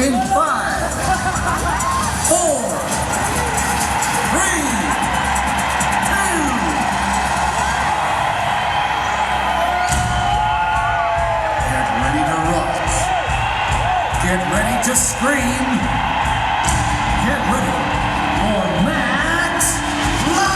in 5, 4, 3, 2. Get ready to rock. Get ready to scream. Get ready for Max Live!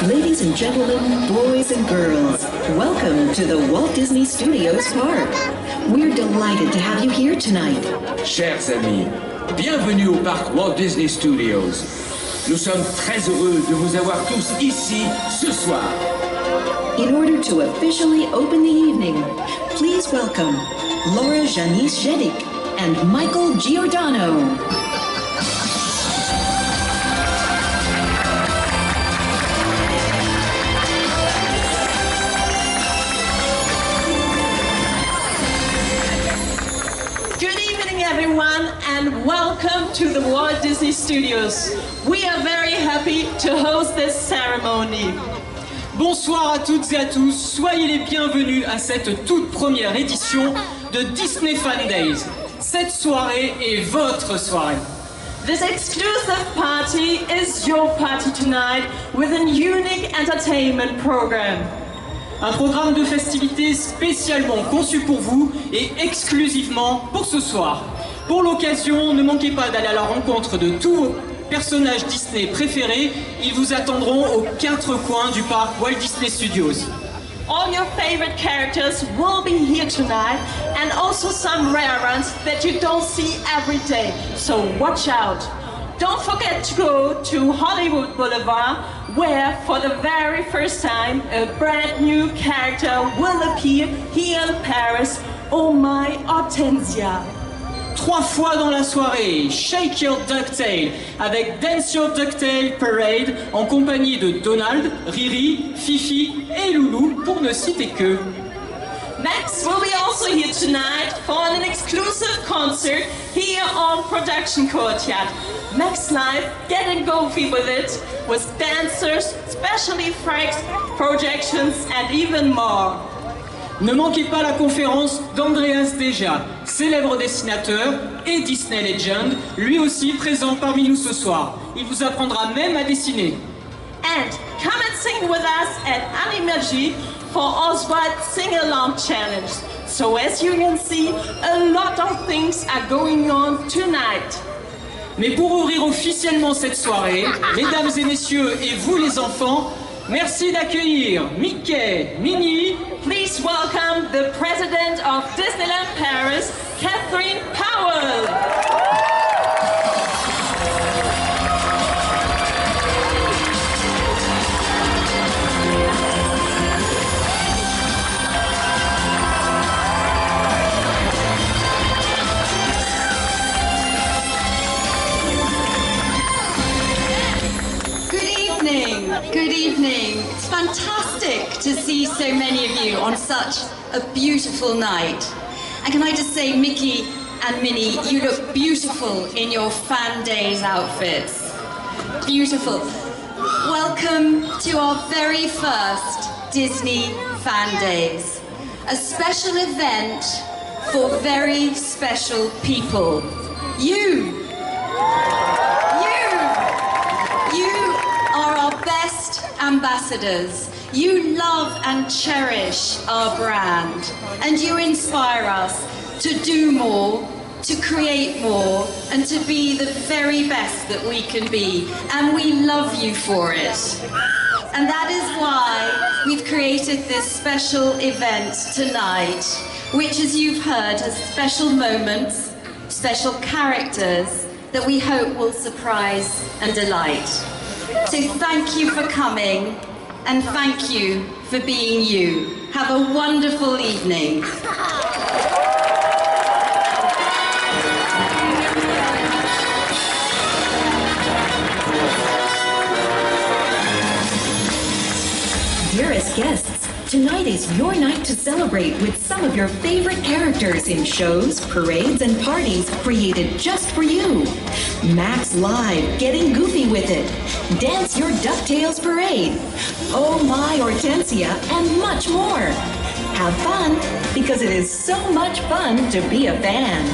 Ladies and gentlemen, boys and girls, welcome to the Walt Disney Studios Park. We're delighted to have you here tonight. Chers amis, bienvenue au parc Walt Disney Studios. Nous sommes très heureux de vous avoir tous ici ce soir. In order to officially open the evening, please welcome Laura Janice Jedik and Michael Giordano. Everyone, and welcome to the Walt Disney Studios. We are very happy to host this ceremony. Bonsoir à toutes et à tous, soyez les bienvenus à cette toute première édition de Disney FanDaze. Cette soirée est votre soirée. This exclusive party is your party tonight with a unique entertainment program. Un programme de festivités spécialement conçu pour vous et exclusivement pour ce soir. Pour l'occasion, ne manquez pas d'aller à la rencontre de tous vos personnages Disney préférés. Ils vous attendront aux 4 coins du parc Walt Disney Studios. All your favorite characters will be here tonight, and also some rare ones that you don't see every day. So watch out. Don't forget to go to Hollywood Boulevard, where for the very first time a brand new character will appear here in Paris. Oh my Hortensia. 3 fois dans la soirée, Shake Your Ducktail avec Dance Your Ducktail Parade en compagnie de Donald, Riri, Fifi et Loulou pour ne citer que. Max will be also here tonight for an exclusive concert here on Production Courtyard. Max Live, getting goofy with it, with dancers, special effects, projections and even more. Ne manquez pas la conférence d'Andreas Deja, célèbre dessinateur et Disney Legend, lui aussi présent parmi nous ce soir. Il vous apprendra même à dessiner. And come and sing with us at Animagie for Oswald Sing-Along Challenge. So as you can see, a lot of things are going on tonight. Mais pour ouvrir officiellement cette soirée, mesdames et messieurs et vous les enfants, merci d'accueillir Mickey, Minnie. Please welcome the President of Disneyland Paris, Catherine Powell. on such a beautiful night. And can I just say, Mickey and Minnie, you look beautiful in your FanDaze outfits. Beautiful. Welcome to our very first Disney FanDaze, a special event for very special people. You are our best ambassadors. You love and cherish our brand, and you inspire us to do more, to create more, and to be the very best that we can be. And we love you for it. And that is why we've created this special event tonight, which, as you've heard, has special moments, special characters that we hope will surprise and delight. So thank you for coming, and thank you for being you. Have a wonderful evening. Dearest guests, tonight is your night to celebrate with some of your favorite characters in shows, parades, and parties created just for you. Max Live, getting goofy with it. Dance your DuckTales parade. Oh My Hortensia, and much more. Have fun, because it is so much fun to be a fan.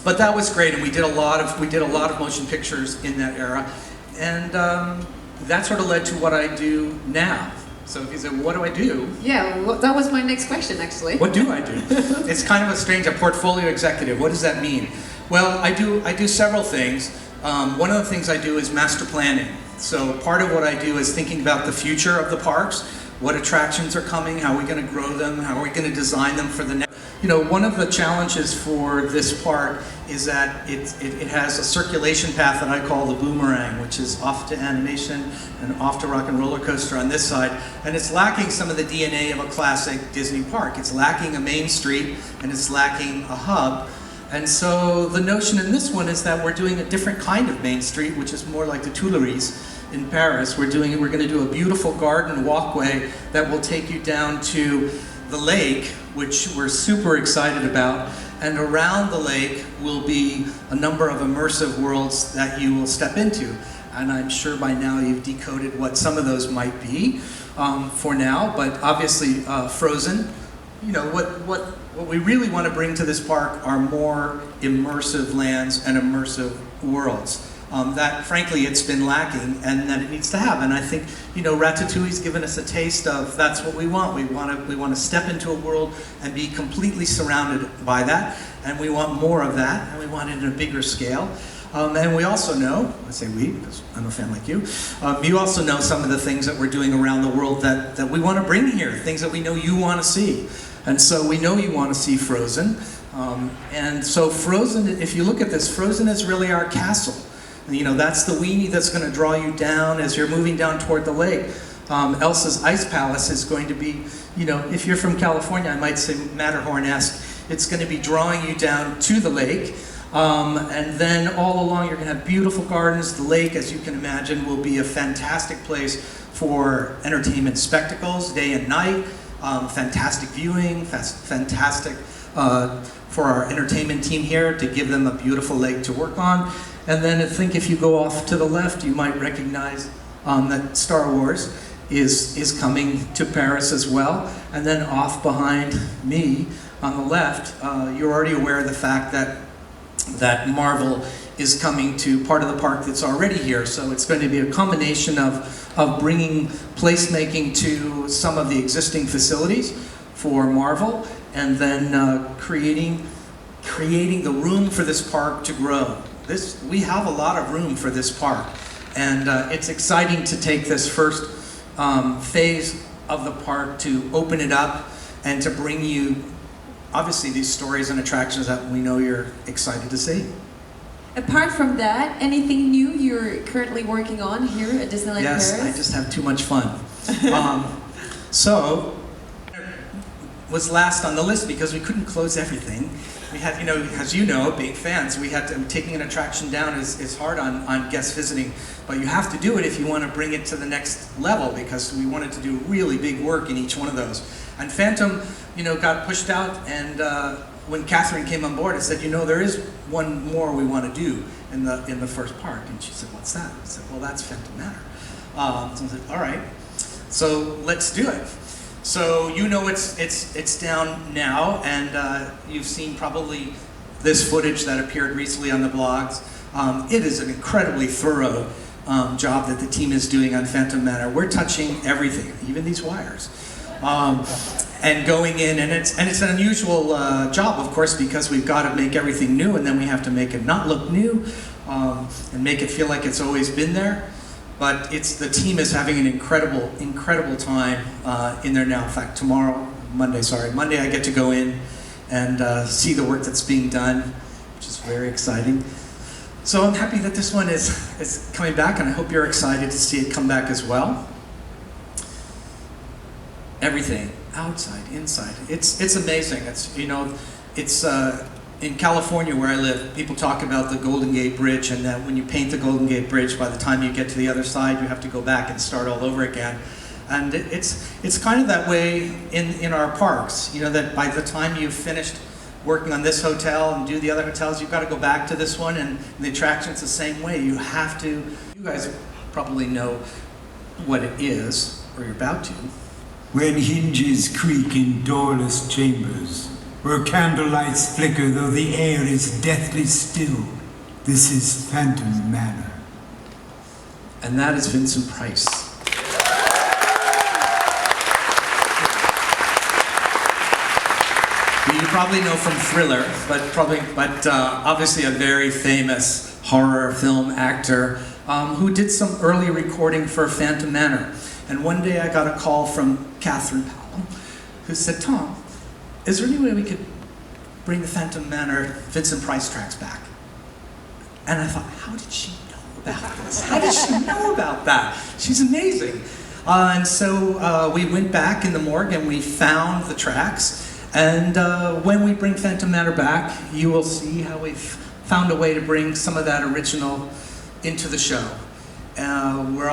But that was great, and we did a lot of motion pictures in that era, and that sort of led to what I do now. So if you say, what do I do? Yeah, well, that was my next question, actually. What do I do? It's kind of a portfolio executive. What does that mean? Well, I do several things. One of the things I do is master planning. So part of what I do is thinking about the future of the parks, what attractions are coming, how are we going to grow them, how are we going to design them for the next. You know, one of the challenges for this park is that it has a circulation path that I call the boomerang, which is off to animation and off to rock and roller coaster on this side, and it's lacking some of the DNA of a classic Disney park. It's lacking a main street, and it's lacking a hub. And so the notion in this one is that we're doing a different kind of main street, which is more like the Tuileries in Paris. We're going to do a beautiful garden walkway that will take you down to the lake, which we're super excited about, and around the lake will be a number of immersive worlds that you will step into. And I'm sure by now you've decoded what some of those might be for now, but obviously Frozen. You know, what we really want to bring to this park are more immersive lands and immersive worlds. That frankly it's been lacking and that it needs to have. And I think, you know, Ratatouille's given us a taste of that's what we want. We want to step into a world and be completely surrounded by that, and we want more of that, and we want it in a bigger scale. And we also know, I say we because I'm a fan like you, you also know some of the things that we're doing around the world that we want to bring here, things that we know you want to see. And so we know you want to see Frozen. And so Frozen, if you look at this, Frozen is really our castle. You know, that's the weenie that's going to draw you down as you're moving down toward the lake. Elsa's Ice Palace is going to be, you know, if you're from California, I might say Matterhorn-esque. It's going to be drawing you down to the lake. And then all along you're going to have beautiful gardens. The lake, as you can imagine, will be a fantastic place for entertainment spectacles, day and night. Fantastic viewing, fantastic for our entertainment team here to give them a beautiful lake to work on. And then I think if you go off to the left, you might recognize that Star Wars is coming to Paris as well. And then off behind me on the left, you're already aware of the fact that Marvel is coming to part of the park that's already here. So it's going to be a combination of bringing placemaking to some of the existing facilities for Marvel, and then creating the room for this park to grow. We have a lot of room for this park, and it's exciting to take this first phase of the park to open it up and to bring you, obviously, these stories and attractions that we know you're excited to see. Apart from that, anything new you're currently working on here at Disneyland Paris? Yes, I just have too much fun. So, was last on the list because we couldn't close everything. We had, you know, as you know, being fans, we had to, taking an attraction down is hard on guests visiting, but you have to do it if you want to bring it to the next level, because we wanted to do really big work in each one of those. And Phantom, you know, got pushed out, and when Catherine came on board, I said, you know, there is one more we want to do in the first park. And she said, what's that? I said, well, that's Phantom Manor. So I said, all right, so let's do it. So you know it's down now, and you've seen probably this footage that appeared recently on the blogs. It is an incredibly thorough job that the team is doing on Phantom Manor. We're touching everything, even these wires. And going in, and it's an unusual job, of course, because we've got to make everything new, and then we have to make it not look new, and make it feel like it's always been there. But the team is having an incredible time in there now. In fact, Monday I get to go in and see the work that's being done, which is very exciting. So I'm happy that this one is coming back, and I hope you're excited to see it come back as well. Everything, outside, inside, it's amazing. It's, you know, it's in California where I live, people talk about the Golden Gate Bridge, and that when you paint the Golden Gate Bridge, by the time you get to the other side, you have to go back and start all over again. And it's kind of that way in our parks, you know, that by the time you've finished working on this hotel and do the other hotels, you've got to go back to this one, and the attraction's the same way. You have to, you guys probably know what it is, or you're about to. When hinges creak in doorless chambers, where candlelights flicker though the air is deathly still, this is Phantom Manor. And that is Vincent Price. You probably know from Thriller, but obviously a very famous horror film actor who did some early recording for Phantom Manor. And one day I got a call from Catherine Powell, who said, Tom, is there any way we could bring the Phantom Manor Vincent Price tracks back? And I thought, how did she know about this? How did she know about that? She's amazing. And so we went back in the morgue and we found the tracks. And when we bring Phantom Manor back, you will see how we've found a way to bring some of that original into the show. We're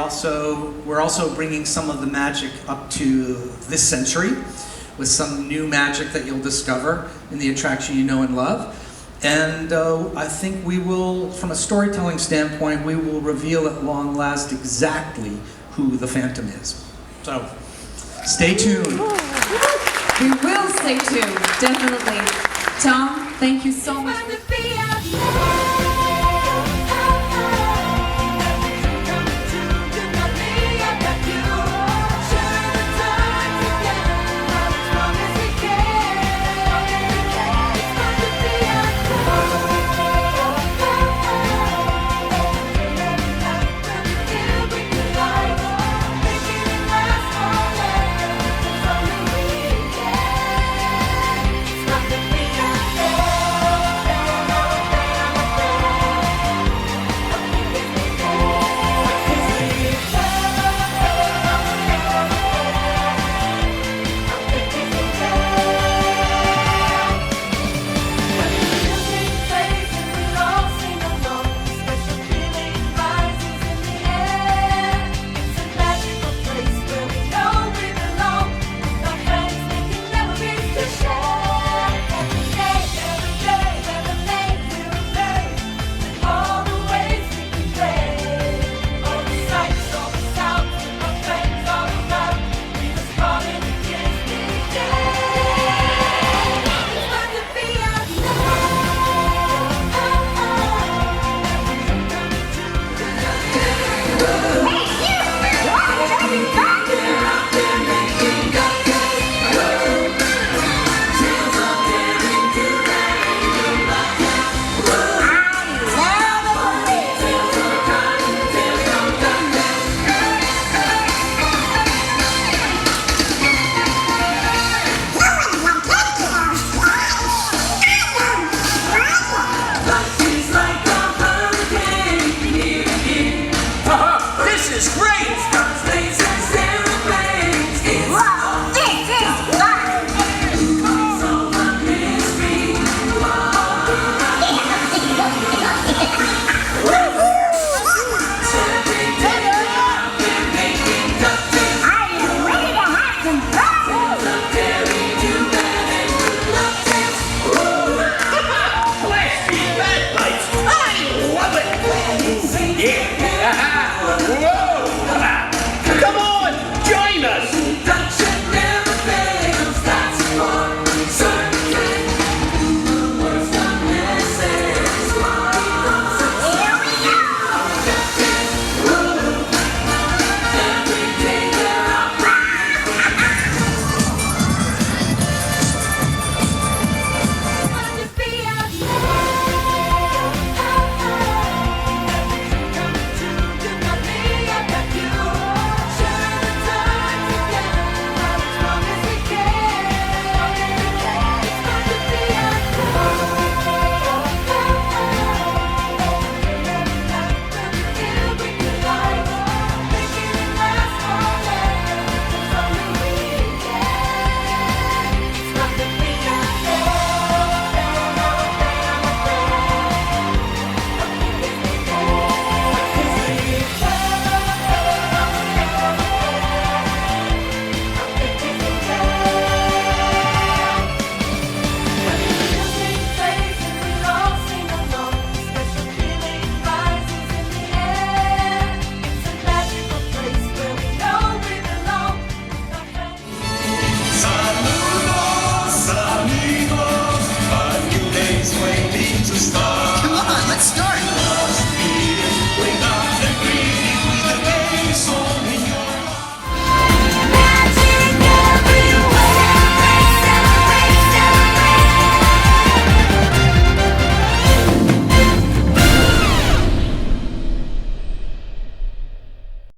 also bringing some of the magic up to this century with some new magic that you'll discover in the attraction you know and love. And I think we will, from a storytelling standpoint, we will reveal at long last exactly who the Phantom is. So, stay tuned. We will stay tuned, definitely. Tom, thank you so much.